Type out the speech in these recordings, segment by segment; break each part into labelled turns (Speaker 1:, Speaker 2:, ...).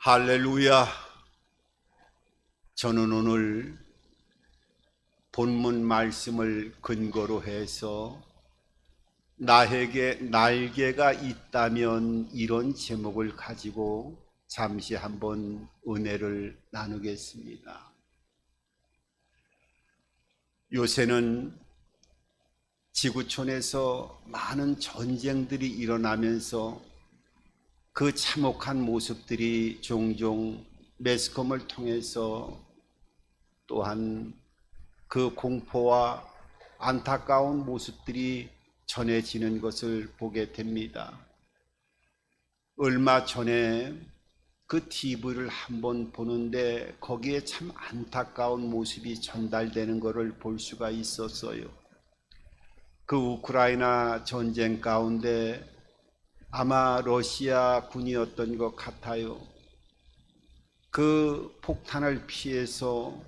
Speaker 1: 할렐루야. 저는 오늘 본문 말씀을 근거로 해서 나에게 날개가 있다면 이런 제목을 가지고 잠시 한번 은혜를 나누겠습니다. 요새는 지구촌에서 많은 전쟁들이 일어나면서 그 참혹한 모습들이 종종 매스컴을 통해서 또한 그 공포와 안타까운 모습들이 전해지는 것을 보게 됩니다. 얼마 전에 그 TV를 한번 보는데 거기에 참 안타까운 모습이 전달되는 것을 볼 수가 있었어요. 그 우크라이나 전쟁 가운데 아마 러시아 군이었던 것 같아요. 그 폭탄을 피해서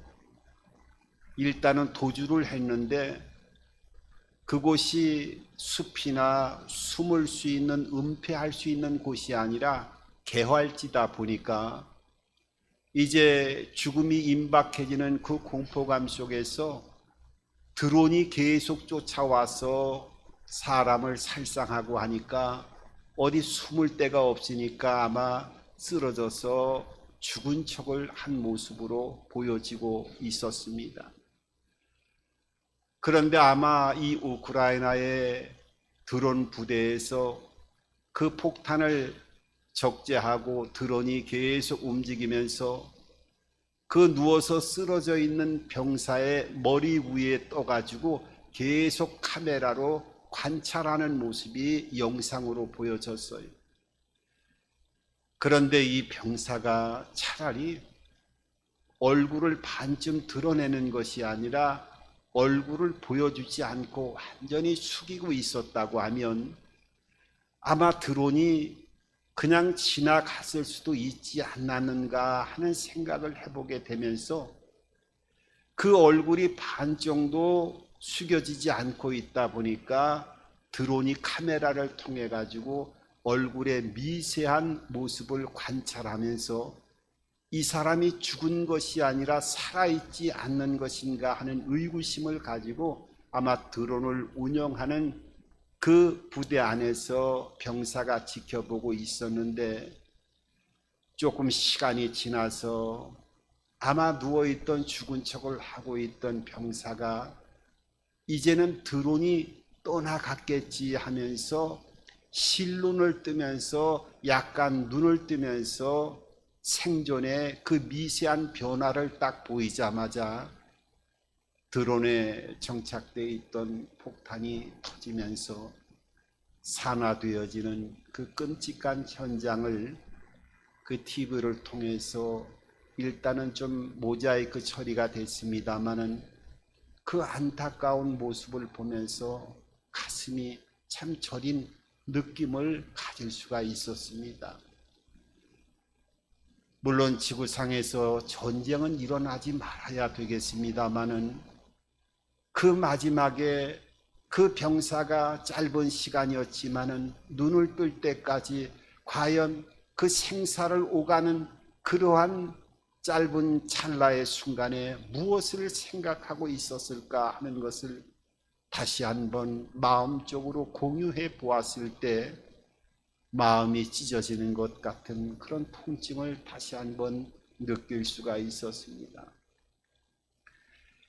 Speaker 1: 일단은 도주를 했는데 그곳이 숲이나 숨을 수 있는 은폐할 수 있는 곳이 아니라 개활지다 보니까 이제 죽음이 임박해지는 그 공포감 속에서 드론이 계속 쫓아와서 사람을 살상하고 하니까 어디 숨을 데가 없으니까 아마 쓰러져서 죽은 척을 한 모습으로 보여지고 있었습니다. 그런데 아마 이 우크라이나의 드론 부대에서 그 폭탄을 적재하고 드론이 계속 움직이면서 그 누워서 쓰러져 있는 병사의 머리 위에 떠가지고 계속 카메라로 관찰하는 모습이 영상으로 보여졌어요. 그런데 이 병사가 차라리 얼굴을 반쯤 드러내는 것이 아니라 얼굴을 보여주지 않고 완전히 숙이고 있었다고 하면 아마 드론이 그냥 지나갔을 수도 있지 않았는가 하는 생각을 해보게 되면서 그 얼굴이 반 정도 숙여지지 않고 있다 보니까 드론이 카메라를 통해 가지고 얼굴의 미세한 모습을 관찰하면서 이 사람이 죽은 것이 아니라 살아있지 않는 것인가 하는 의구심을 가지고 아마 드론을 운영하는 그 부대 안에서 병사가 지켜보고 있었는데 조금 시간이 지나서 아마 누워있던 죽은 척을 하고 있던 병사가 이제는 드론이 떠나갔겠지 하면서 실눈을 뜨면서 약간 눈을 뜨면서 생존의 그 미세한 변화를 딱 보이자마자 드론에 정착되어 있던 폭탄이 터지면서 산화되어지는 그 끔찍한 현장을 그 TV를 통해서 일단은 좀 모자이크 처리가 됐습니다마는 그 안타까운 모습을 보면서 가슴이 참 저린 느낌을 가질 수가 있었습니다. 물론 지구상에서 전쟁은 일어나지 말아야 되겠습니다마는 그 마지막에 그 병사가 짧은 시간이었지만은 눈을 뜰 때까지 과연 그 생사를 오가는 그러한 짧은 찰나의 순간에 무엇을 생각하고 있었을까 하는 것을 다시 한번 마음적으로 공유해 보았을 때 마음이 찢어지는 것 같은 그런 통증을 다시 한번 느낄 수가 있었습니다.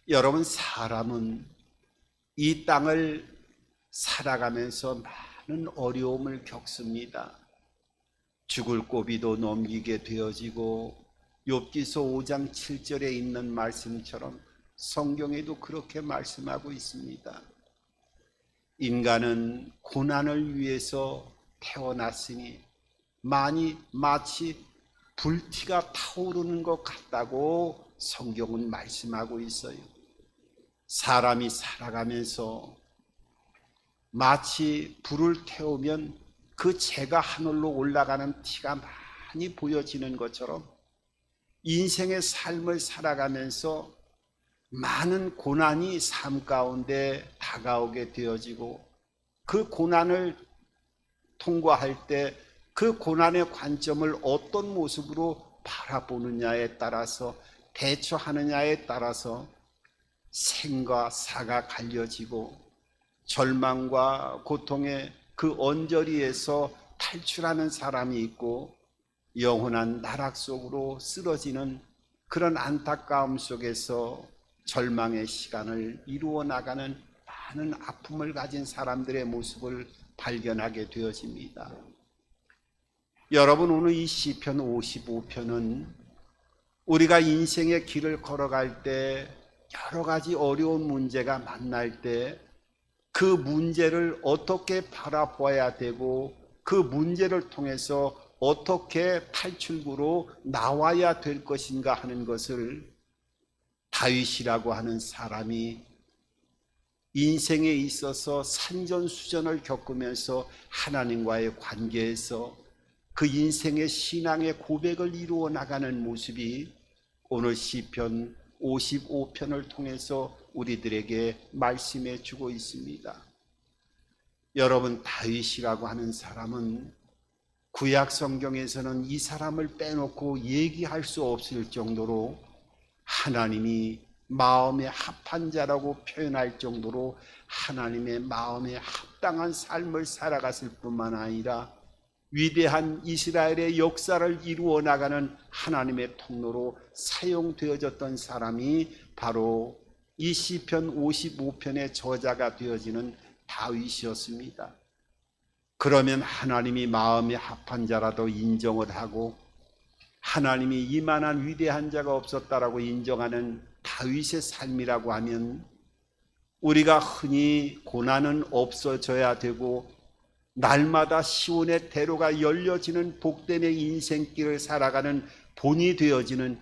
Speaker 1: 여러분, 사람은 이 땅을 살아가면서 많은 어려움을 겪습니다. 죽을 고비도 넘기게 되어지고 욥기서 5장 7절에 있는 말씀처럼 성경에도 그렇게 말씀하고 있습니다. 인간은 고난을 위해서 태어났으니 마치 불티가 타오르는 것 같다고 성경은 말씀하고 있어요. 사람이 살아가면서 마치 불을 태우면 그 재가 하늘로 올라가는 티가 많이 보여지는 것처럼 인생의 삶을 살아가면서 많은 고난이 삶 가운데 다가오게 되어지고 그 고난을 통과할 때 그 고난의 관점을 어떤 모습으로 바라보느냐에 따라서, 대처하느냐에 따라서 생과 사가 갈려지고 절망과 고통의 그 언저리에서 탈출하는 사람이 있고 영원한 나락 속으로 쓰러지는 그런 안타까움 속에서 절망의 시간을 이루어 나가는 많은 아픔을 가진 사람들의 모습을 발견하게 되어집니다. 여러분, 오늘 이 시편 55편은 우리가 인생의 길을 걸어갈 때 여러 가지 어려운 문제가 만날 때 그 문제를 어떻게 바라봐야 되고 그 문제를 통해서 어떻게 탈출구로 나와야 될 것인가 하는 것을 다윗이라고 하는 사람이 인생에 있어서 산전수전을 겪으면서 하나님과의 관계에서 그 인생의 신앙의 고백을 이루어 나가는 모습이 오늘 시편 55편을 통해서 우리들에게 말씀해 주고 있습니다. 여러분, 다윗이라고 하는 사람은 구약 성경에서는 이 사람을 빼놓고 얘기할 수 없을 정도로 하나님이 마음에 합한 자라고 표현할 정도로 하나님의 마음에 합당한 삶을 살아갔을 뿐만 아니라 위대한 이스라엘의 역사를 이루어 나가는 하나님의 통로로 사용되어졌던 사람이 바로 이 시편 55편의 저자가 되어지는 다윗이었습니다. 그러면 하나님이 마음에 합한 자라도 인정을 하고 하나님이 이만한 위대한 자가 없었다라고 인정하는 다윗의 삶이라고 하면 우리가 흔히 고난은 없어져야 되고 날마다 시온의 대로가 열려지는 복됨의 인생길을 살아가는 본이 되어지는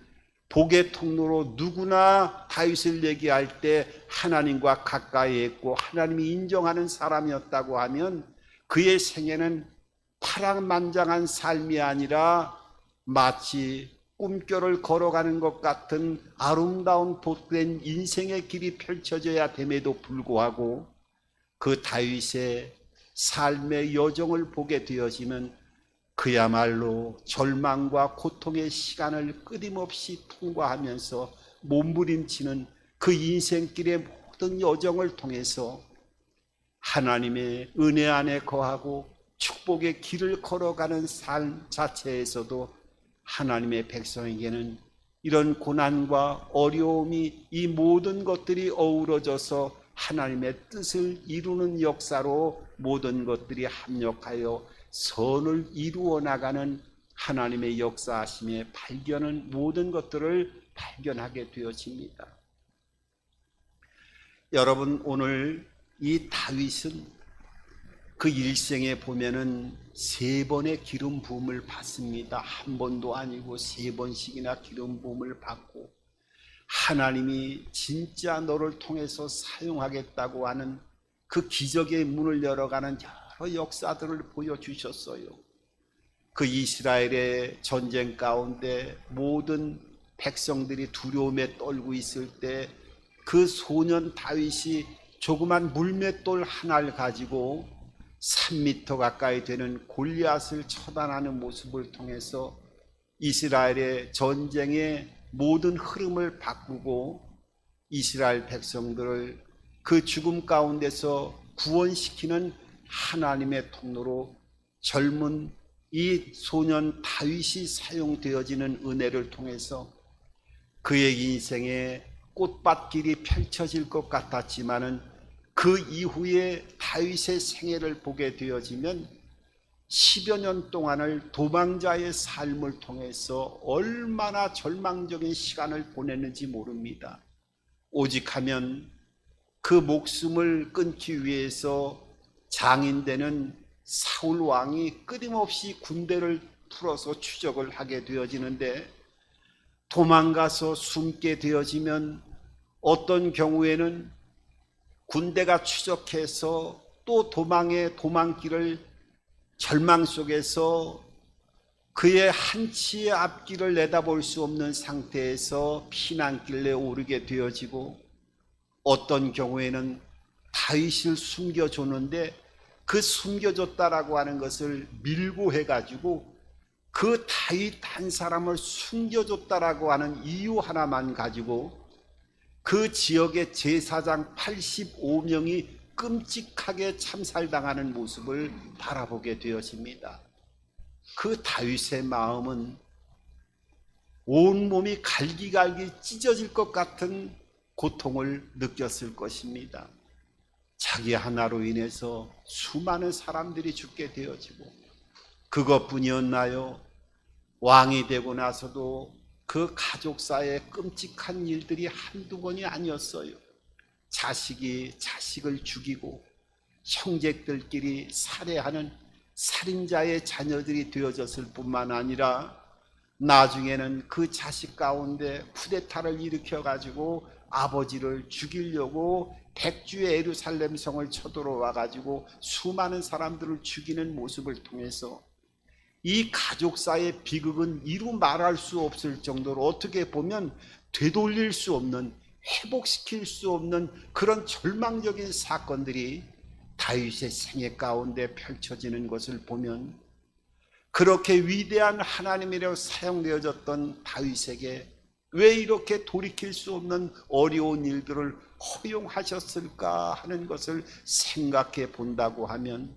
Speaker 1: 복의 통로로 누구나 다윗을 얘기할 때 하나님과 가까이 했고 하나님이 인정하는 사람이었다고 하면 그의 생애는 파란만장한 삶이 아니라 마치 꿈결을 걸어가는 것 같은 아름다운 복된 인생의 길이 펼쳐져야 됨에도 불구하고 그 다윗의 삶의 여정을 보게 되어지면 그야말로 절망과 고통의 시간을 끊임없이 통과하면서 몸부림치는 그 인생길의 모든 여정을 통해서 하나님의 은혜 안에 거하고 축복의 길을 걸어가는 삶 자체에서도 하나님의 백성에게는 이런 고난과 어려움이 이 모든 것들이 어우러져서 하나님의 뜻을 이루는 역사로 모든 것들이 합력하여 선을 이루어 나가는 하나님의 역사하심의 발견은 모든 것들을 발견하게 되어집니다. 여러분, 오늘 이 다윗은 그 일생에 보면은 3번의 기름 부음을 받습니다. 한 번도 아니고 3번씩이나 기름 부음을 받고 하나님이 진짜 너를 통해서 사용하겠다고 하는 그 기적의 문을 열어가는 여러 역사들을 보여주셨어요. 그 이스라엘의 전쟁 가운데 모든 백성들이 두려움에 떨고 있을 때 그 소년 다윗이 조그만 물맷돌 하나를 가지고 3m 가까이 되는 골리앗을 처단하는 모습을 통해서 이스라엘의 전쟁의 모든 흐름을 바꾸고 이스라엘 백성들을 그 죽음 가운데서 구원시키는 하나님의 통로로 젊은 이 소년 다윗이 사용되어지는 은혜를 통해서 그의 인생에 꽃밭길이 펼쳐질 것 같았지만은 그 이후에 다윗의 생애를 보게 되어지면 10여 년 동안을 도망자의 삶을 통해서 얼마나 절망적인 시간을 보냈는지 모릅니다. 오직 하면 그 목숨을 끊기 위해서 장인되는 사울 왕이 끊임없이 군대를 풀어서 추적을 하게 되어지는데 도망가서 숨게 되어지면 어떤 경우에는 군대가 추적해서 또 도망길을 절망 속에서 그의 한치의 앞길을 내다볼 수 없는 상태에서 피난길에 오르게 되어지고 어떤 경우에는 다윗을 숨겨줬는데 그 숨겨줬다라고 하는 것을 밀고 해가지고 그 다윗 한 사람을 숨겨줬다라고 하는 이유 하나만 가지고 그 지역의 제사장 85명이 끔찍하게 참살당하는 모습을 바라보게 되어집니다. 그 다윗의 마음은 온몸이 갈기갈기 찢어질 것 같은 고통을 느꼈을 것입니다. 자기 하나로 인해서 수많은 사람들이 죽게 되어지고, 그것뿐이었나요? 왕이 되고 나서도 그 가족사의 끔찍한 일들이 한두 번이 아니었어요. 자식이 자식을 죽이고 형제들끼리 살해하는 살인자의 자녀들이 되어졌을 뿐만 아니라 나중에는 그 자식 가운데 쿠데타를 일으켜 가지고 아버지를 죽이려고 백주의 예루살렘 성을 쳐들어와 가지고 수많은 사람들을 죽이는 모습을 통해서 이 가족사의 비극은 이루 말할 수 없을 정도로 어떻게 보면 되돌릴 수 없는, 회복시킬 수 없는 그런 절망적인 사건들이 다윗의 생애 가운데 펼쳐지는 것을 보면, 그렇게 위대한 하나님이라고 사용되어졌던 다윗에게 왜 이렇게 돌이킬 수 없는 어려운 일들을 허용하셨을까 하는 것을 생각해 본다고 하면,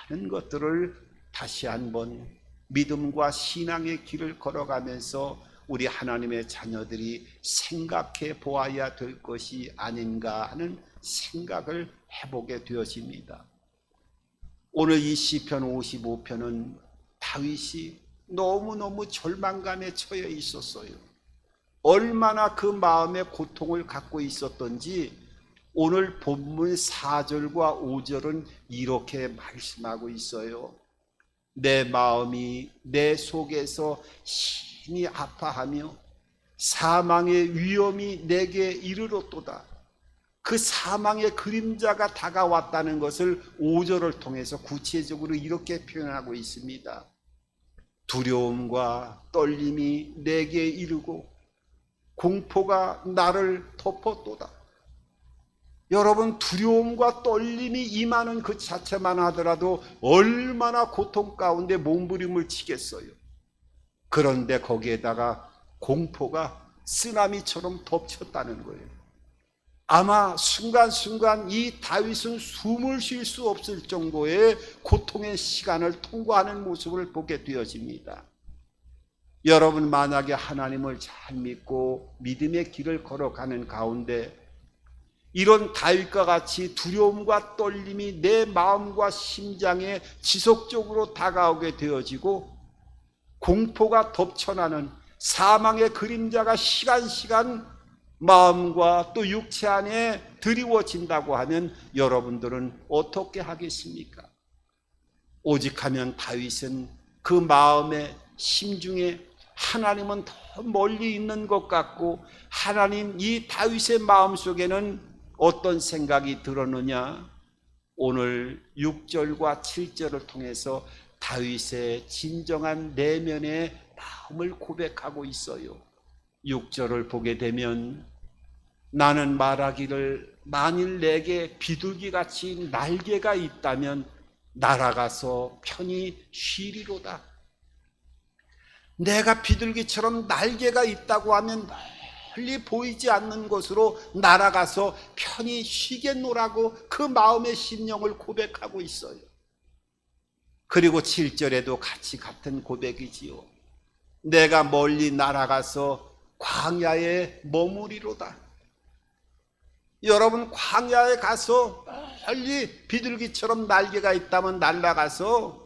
Speaker 1: 많은 것들을 다시 한번 믿음과 신앙의 길을 걸어가면서 우리 하나님의 자녀들이 생각해 보아야 될 것이 아닌가 하는 생각을 해보게 되어집니다. 오늘 이 시편 55편은 다윗이 너무너무 절망감에 처해 있었어요. 얼마나 그 마음의 고통을 갖고 있었던지 오늘 본문 4절과 5절은 이렇게 말씀하고 있어요. 내 마음이 내 속에서 심히 아파하며 사망의 위험이 내게 이르렀도다. 그 사망의 그림자가 다가왔다는 것을 5절을 통해서 구체적으로 이렇게 표현하고 있습니다. 두려움과 떨림이 내게 이르고 공포가 나를 덮었도다. 여러분, 두려움과 떨림이 임하는 그 자체만 하더라도 얼마나 고통 가운데 몸부림을 치겠어요. 그런데 거기에다가 공포가 쓰나미처럼 덮쳤다는 거예요. 아마 순간순간 이 다윗은 숨을 쉴 수 없을 정도의 고통의 시간을 통과하는 모습을 보게 되어집니다. 여러분, 만약에 하나님을 잘 믿고 믿음의 길을 걸어가는 가운데 이런 다윗과 같이 두려움과 떨림이 내 마음과 심장에 지속적으로 다가오게 되어지고 공포가 덮쳐나는 사망의 그림자가 시간 마음과 또 육체 안에 드리워진다고 하면 여러분들은 어떻게 하겠습니까? 오직하면 다윗은 그 마음의 심중에 하나님은 더 멀리 있는 것 같고, 하나님, 이 다윗의 마음속에는 어떤 생각이 들었느냐? 오늘 6절과 7절을 통해서 다윗의 진정한 내면의 마음을 고백하고 있어요. 6절을 보게 되면 나는 말하기를 만일 내게 비둘기같이 날개가 있다면 날아가서 편히 쉬리로다. 내가 비둘기처럼 날개가 있다고 하면 멀리 보이지 않는 곳으로 날아가서 편히 쉬겠노라고 그 마음의 심령을 고백하고 있어요. 그리고 7절에도 같은 고백이지요. 내가 멀리 날아가서 광야에 머무리로다. 여러분, 광야에 가서 멀리 비둘기처럼 날개가 있다면 날아가서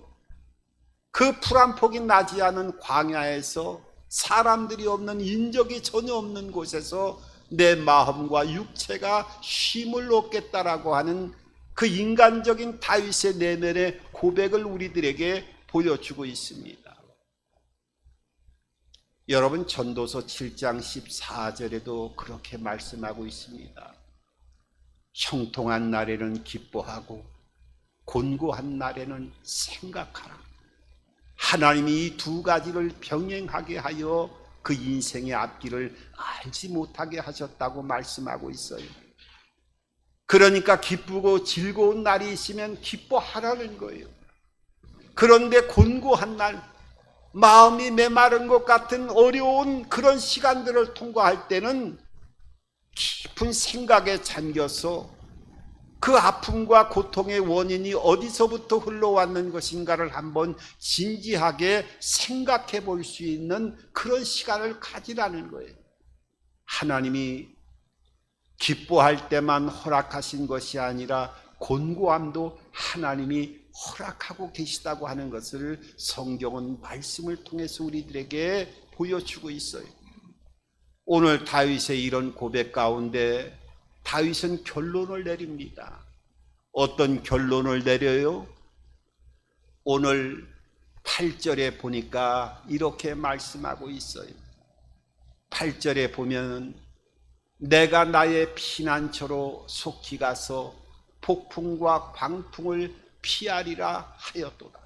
Speaker 1: 그 풀 한 폭이 나지 않은 광야에서 사람들이 없는, 인적이 전혀 없는 곳에서 내 마음과 육체가 쉼을 얻겠다라고 하는 그 인간적인 다윗의 내면의 고백을 우리들에게 보여주고 있습니다. 여러분, 전도서 7장 14절에도 그렇게 말씀하고 있습니다. 형통한 날에는 기뻐하고 곤고한 날에는 생각하라. 하나님이 이 두 가지를 병행하게 하여 그 인생의 앞길을 알지 못하게 하셨다고 말씀하고 있어요. 그러니까 기쁘고 즐거운 날이 있으면 기뻐하라는 거예요. 그런데 곤고한 날, 마음이 메마른 것 같은 어려운 그런 시간들을 통과할 때는 깊은 생각에 잠겨서 그 아픔과 고통의 원인이 어디서부터 흘러왔는 것인가를 한번 진지하게 생각해 볼 수 있는 그런 시간을 가지라는 거예요. 하나님이 기뻐할 때만 허락하신 것이 아니라 곤고함도 하나님이 허락하고 계시다고 하는 것을 성경은 말씀을 통해서 우리들에게 보여주고 있어요. 오늘 다윗의 이런 고백 가운데 다윗은 결론을 내립니다. 어떤 결론을 내려요? 오늘 8절에 보니까 이렇게 말씀하고 있어요. 8절에 보면 내가 나의 피난처로 속히 가서 폭풍과 광풍을 피하리라 하였도다.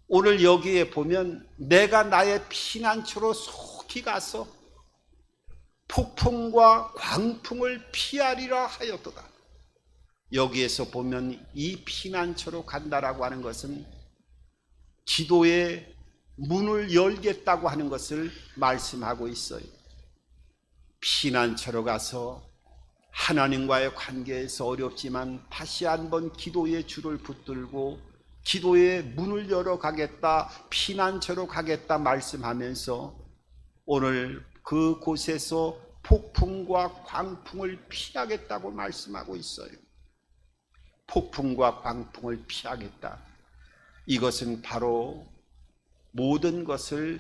Speaker 1: 오늘 여기에 보면 내가 나의 피난처로 속히 가서 폭풍과 광풍을 피하리라 하였도다. 여기에서 보면 이 피난처로 간다라고 하는 것은 기도의 문을 열겠다고 하는 것을 말씀하고 있어요. 피난처로 가서 하나님과의 관계에서 어렵지만 다시 한번 기도의 줄을 붙들고 기도의 문을 열어가겠다, 피난처로 가겠다 말씀하면서 오늘 그곳에서 폭풍과 광풍을 피하겠다고 말씀하고 있어요. 폭풍과 광풍을 피하겠다. 이것은 바로 모든 것을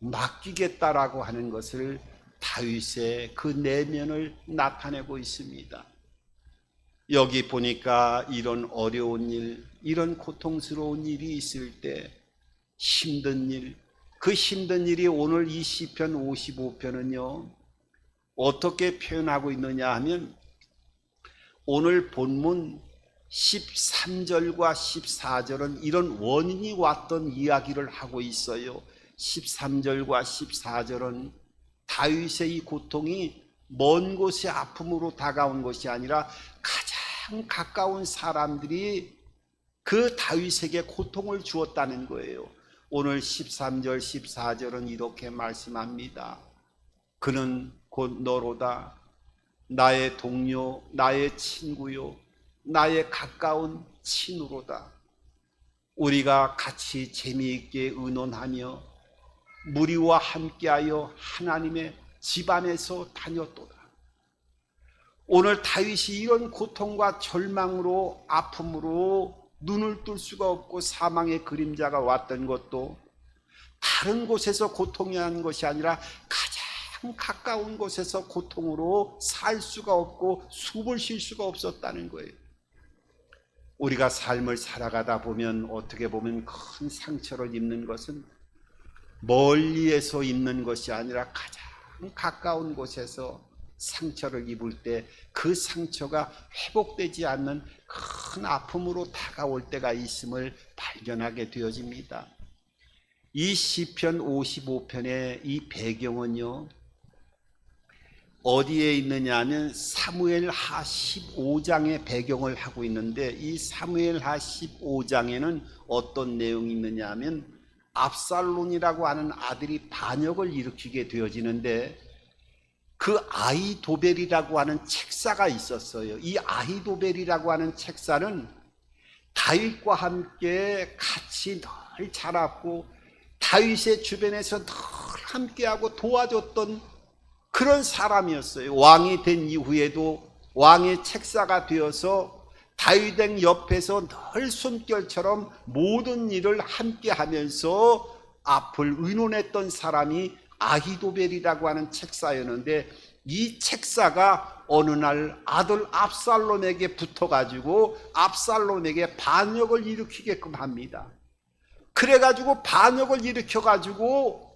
Speaker 1: 맡기겠다라고 하는 것을 다윗의 그 내면을 나타내고 있습니다. 여기 보니까 이런 어려운 일, 이런 고통스러운 일이 있을 때 힘든 일, 그 힘든 일이 오늘 이 시편 55편은요 어떻게 표현하고 있느냐 하면 오늘 본문 13절과 14절은 이런 원인이 왔던 이야기를 하고 있어요. 13절과 14절은 다윗의 이 고통이 먼 곳의 아픔으로 다가온 것이 아니라 가장 가까운 사람들이 그 다윗에게 고통을 주었다는 거예요. 오늘 13절 14절은 이렇게 말씀합니다. 그는 곧 너로다. 나의 동료, 나의 친구요, 나의 가까운 친구로다. 우리가 같이 재미있게 의논하며 무리와 함께하여 하나님의 집안에서 다녔도다. 오늘 다윗이 이런 고통과 절망으로 아픔으로 눈을 뜰 수가 없고 사망의 그림자가 왔던 것도 다른 곳에서 고통이 한 것이 아니라 가장 가까운 곳에서 고통으로 살 수가 없고 숨을 쉴 수가 없었다는 거예요. 우리가 삶을 살아가다 보면 어떻게 보면 큰 상처를 입는 것은 멀리에서 입는 것이 아니라 가장 가까운 곳에서 상처를 입을 때 그 상처가 회복되지 않는 큰 아픔으로 다가올 때가 있음을 발견하게 되어집니다. 이 시편 55편의 이 배경은요 어디에 있느냐 하면 사무엘하 15장의 배경을 하고 있는데 이 사무엘하 15장에는 어떤 내용이 있느냐 하면 압살론이라고 하는 아들이 반역을 일으키게 되어지는데 그 아히도벨이라고 하는 책사가 있었어요. 이 아히도벨이라고 하는 책사는 다윗과 함께 같이 늘 자랐고 다윗의 주변에서 늘 함께하고 도와줬던 그런 사람이었어요. 왕이 된 이후에도 왕의 책사가 되어서 다윗 옆에서 늘 숨결처럼 모든 일을 함께하면서 앞을 의논했던 사람이 아히도벨이라고 하는 책사였는데 이 책사가 어느 날 아들 압살롬에게 붙어가지고 압살롬에게 반역을 일으키게끔 합니다. 그래가지고 반역을 일으켜가지고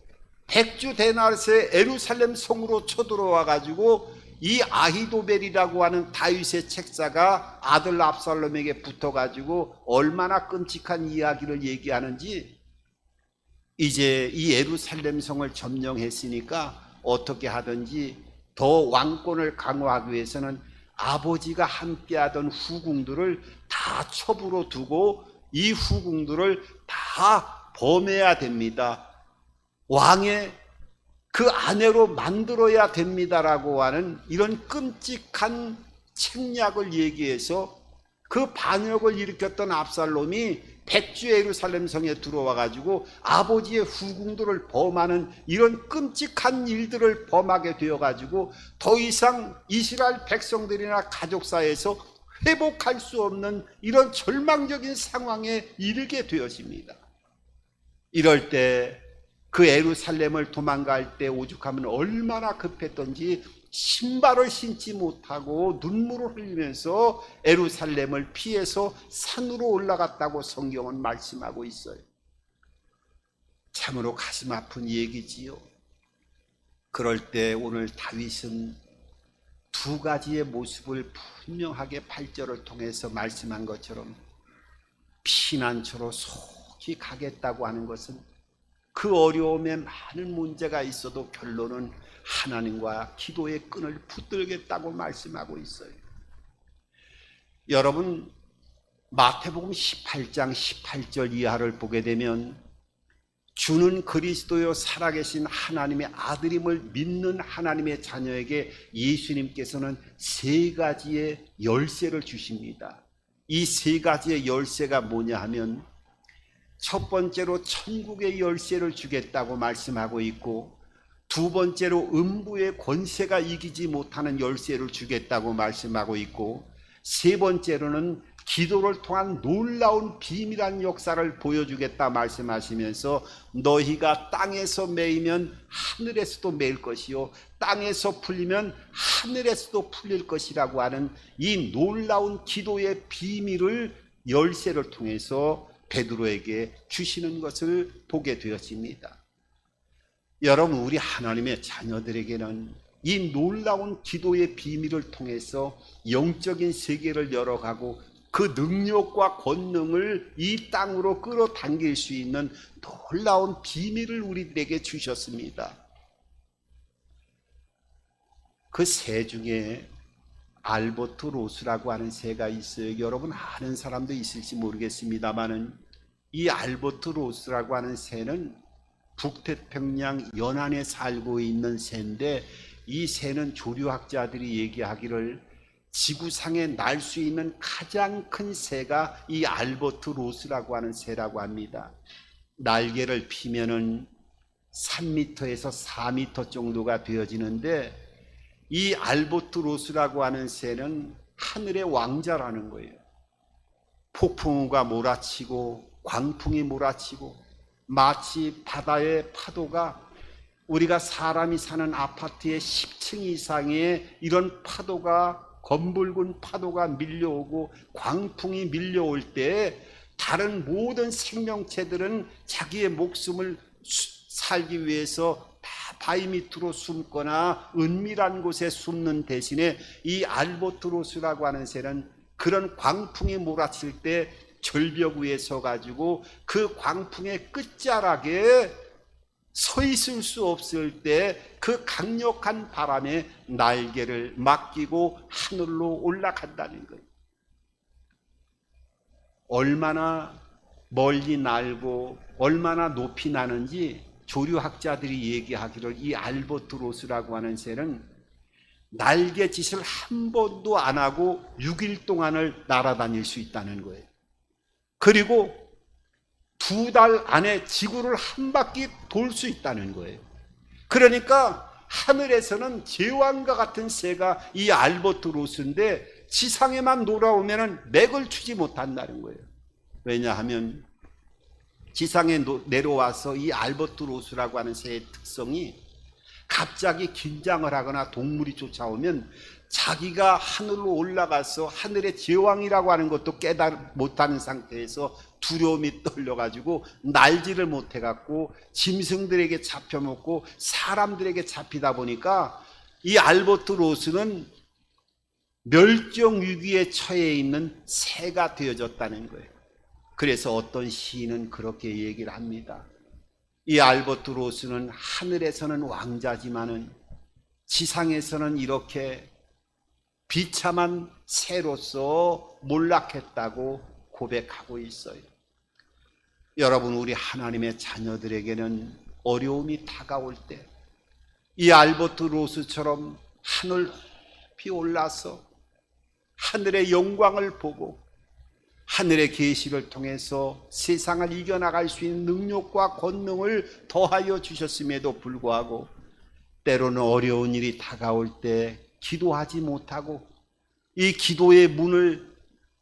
Speaker 1: 백주 데나리스의 예루살렘 성으로 쳐들어와가지고 이 아히도벨이라고 하는 다윗의 책사가 아들 압살롬에게 붙어가지고 얼마나 끔찍한 이야기를 얘기하는지 이제 이 예루살렘 성을 점령했으니까 어떻게 하든지 더 왕권을 강화하기 위해서는 아버지가 함께하던 후궁들을 다 첩으로 두고 이 후궁들을 다 범해야 됩니다. 왕의 그 아내로 만들어야 됩니다라고 하는 이런 끔찍한 책략을 얘기해서 그 반역을 일으켰던 압살롬이 백주의 예루살렘 성에 들어와 가지고 아버지의 후궁들을 범하는 이런 끔찍한 일들을 범하게 되어 가지고 더 이상 이스라엘 백성들이나 가족 사이에서 회복할 수 없는 이런 절망적인 상황에 이르게 되었습니다. 이럴 때 그 예루살렘을 도망갈 때 오죽하면 얼마나 급했던지 신발을 신지 못하고 눈물을 흘리면서 예루살렘을 피해서 산으로 올라갔다고 성경은 말씀하고 있어요. 참으로 가슴 아픈 얘기지요. 그럴 때 오늘 다윗은 두 가지의 모습을 분명하게 8절을 통해서 말씀한 것처럼 피난처로 속히 가겠다고 하는 것은 그 어려움에 많은 문제가 있어도 결론은 하나님과 기도의 끈을 붙들겠다고 말씀하고 있어요. 여러분, 마태복음 18장 18절 이하를 보게 되면 주는 그리스도요 살아계신 하나님의 아들임을 믿는 하나님의 자녀에게 예수님께서는 세 가지의 열쇠를 주십니다. 이 세 가지의 열쇠가 뭐냐 하면 첫 번째로 천국의 열쇠를 주겠다고 말씀하고 있고, 두 번째로 음부의 권세가 이기지 못하는 열쇠를 주겠다고 말씀하고 있고, 세 번째로는 기도를 통한 놀라운 비밀한 역사를 보여주겠다 말씀하시면서 너희가 땅에서 매이면 하늘에서도 매일 것이요 땅에서 풀리면 하늘에서도 풀릴 것이라고 하는 이 놀라운 기도의 비밀을 열쇠를 통해서 베드로에게 주시는 것을 보게 되었습니다. 여러분, 우리 하나님의 자녀들에게는 이 놀라운 기도의 비밀을 통해서 영적인 세계를 열어가고 그 능력과 권능을 이 땅으로 끌어당길 수 있는 놀라운 비밀을 우리들에게 주셨습니다. 그 새 중에 알버트 로스라고 하는 새가 있어요. 여러분 아는 사람도 있을지 모르겠습니다만은 이 알버트 로스라고 하는 새는 북태평양 연안에 살고 있는 새인데, 이 새는 조류학자들이 얘기하기를 지구상에 날 수 있는 가장 큰 새가 이 알버트 로스라고 하는 새라고 합니다. 날개를 피면은 3m에서 4m 정도가 되어지는데, 이 알버트 로스라고 하는 새는 하늘의 왕자라는 거예요. 폭풍우가 몰아치고 광풍이 몰아치고 마치 바다의 파도가 우리가 사람이 사는 아파트의 10층 이상의 이런 파도가 검붉은 파도가 밀려오고 광풍이 밀려올 때 다른 모든 생명체들은 자기의 목숨을 살기 위해서 다 바위 밑으로 숨거나 은밀한 곳에 숨는 대신에 이 알보트로스라고 하는 새는 그런 광풍이 몰아칠 때 절벽 위에 서가지고 그 광풍의 끝자락에 서 있을 수 없을 때 그 강력한 바람에 날개를 맡기고 하늘로 올라간다는 거예요. 얼마나 멀리 날고 얼마나 높이 나는지 조류학자들이 얘기하기를 이 알보트로스라고 하는 새는 날개짓을 한 번도 안 하고 6일 동안을 날아다닐 수 있다는 거예요. 그리고 2달 안에 지구를 한 바퀴 돌 수 있다는 거예요. 그러니까 하늘에서는 제왕과 같은 새가 이 알보트로스인데 지상에만 돌아오면 맥을 추지 못한다는 거예요. 왜냐하면 지상에 내려와서 이 알보트로스라고 하는 새의 특성이 갑자기 긴장을 하거나 동물이 쫓아오면 자기가 하늘로 올라가서 하늘의 제왕이라고 하는 것도 깨달지 못하는 상태에서 두려움이 떨려가지고 날지를 못해갖고 짐승들에게 잡혀먹고 사람들에게 잡히다 보니까 이 알보트로스는 멸종위기에 처해 있는 새가 되어졌다는 거예요. 그래서 어떤 시인은 그렇게 얘기를 합니다. 이 알보트로스는 하늘에서는 왕자지만은 지상에서는 이렇게 비참한 새로서 몰락했다고 고백하고 있어요. 여러분, 우리 하나님의 자녀들에게는 어려움이 다가올 때 이 알버트 로스처럼 하늘 높이 올라서 하늘의 영광을 보고 하늘의 계시를 통해서 세상을 이겨나갈 수 있는 능력과 권능을 더하여 주셨음에도 불구하고 때로는 어려운 일이 다가올 때 기도하지 못하고 이 기도의 문을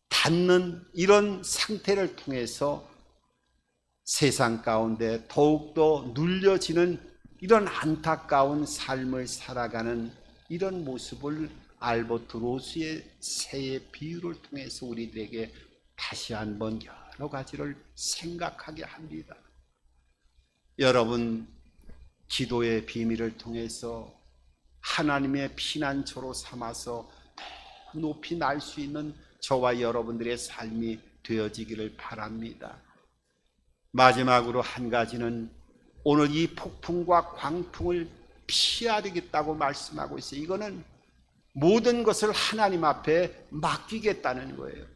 Speaker 1: 닫는 이런 상태를 통해서 세상 가운데 더욱더 눌려지는 이런 안타까운 삶을 살아가는 이런 모습을 알버트 로스의 새의 비유를 통해서 우리들에게 다시 한번 여러 가지를 생각하게 합니다. 여러분, 기도의 비밀을 통해서 하나님의 피난처로 삼아서 더 높이 날 수 있는 저와 여러분들의 삶이 되어지기를 바랍니다. 마지막으로 한 가지는 오늘 이 폭풍과 광풍을 피해야 되겠다고 말씀하고 있어요. 이거는 모든 것을 하나님 앞에 맡기겠다는 거예요.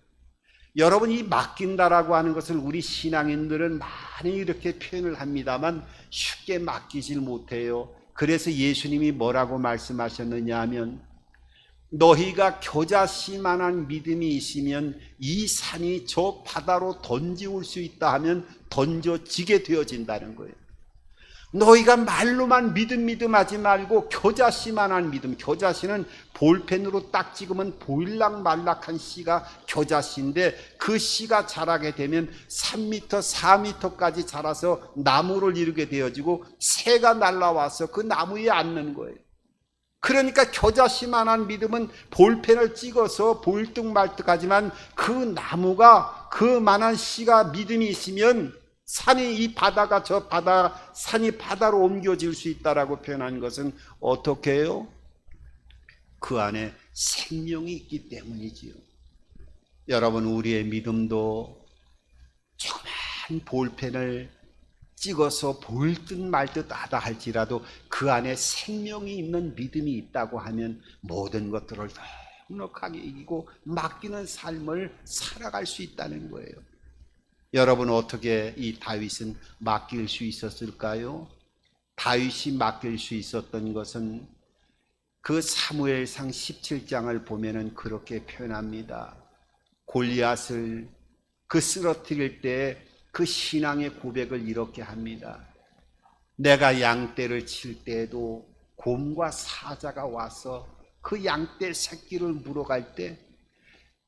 Speaker 1: 여러분, 이 맡긴다라고 하는 것을 우리 신앙인들은 많이 이렇게 표현을 합니다만 쉽게 맡기질 못해요. 그래서 예수님이 뭐라고 말씀하셨느냐 하면 너희가 겨자씨만한 믿음이 있으면 이 산이 저 바다로 던지올 수 있다 하면 던져지게 되어진다는 거예요. 너희가 말로만 믿음 하지 말고 겨자씨만한 믿음, 겨자씨는 볼펜으로 딱 찍으면 보일락말락한 씨가 겨자씨인데 그 씨가 자라게 되면 3m, 4m까지 자라서 나무를 이루게 되어지고 새가 날라와서 그 나무에 앉는 거예요. 그러니까 겨자씨만한 믿음은 볼펜을 찍어서 보일등말등하지만 그 나무가 그만한 씨가 믿음이 있으면 산이 이 바다가 저 바다, 산이 바다로 옮겨질 수 있다라고 표현한 것은 어떻게 해요? 그 안에 생명이 있기 때문이지요. 여러분, 우리의 믿음도 조그만 볼펜을 찍어서 보일 듯 말 듯 하다 할지라도 그 안에 생명이 있는 믿음이 있다고 하면 모든 것들을 넉넉하게 이기고 맡기는 삶을 살아갈 수 있다는 거예요. 여러분, 어떻게 이 다윗은 맡길 수 있었을까요? 다윗이 맡길 수 있었던 것은 그 사무엘상 17장을 보면은 그렇게 표현합니다. 골리앗을 그 쓰러뜨릴 때 그 신앙의 고백을 이렇게 합니다. 내가 양떼를 칠 때에도 곰과 사자가 와서 그 양떼 새끼를 물어갈 때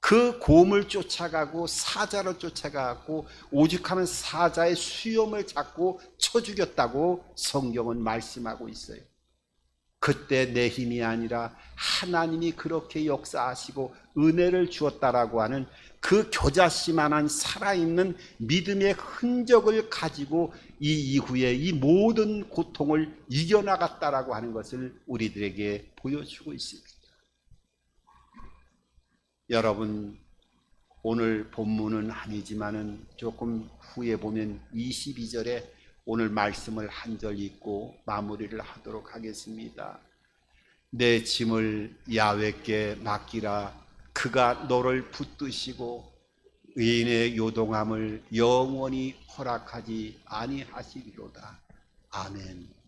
Speaker 1: 그 곰을 쫓아가고 사자를 쫓아가고 오죽하면 사자의 수염을 잡고 쳐 죽였다고 성경은 말씀하고 있어요. 그때 내 힘이 아니라 하나님이 그렇게 역사하시고 은혜를 주었다라고 하는 그 겨자씨만한 살아있는 믿음의 흔적을 가지고 이 이후에 이 모든 고통을 이겨나갔다라고 하는 것을 우리들에게 보여주고 있습니다. 여러분, 오늘 본문은 아니지만은 조금 후에 보면 22절에 오늘 말씀을 한 절 읽고 마무리를 하도록 하겠습니다. 내 짐을 야훼께 맡기라. 그가 너를 붙드시고 의인의 요동함을 영원히 허락하지 아니하시리로다. 아멘.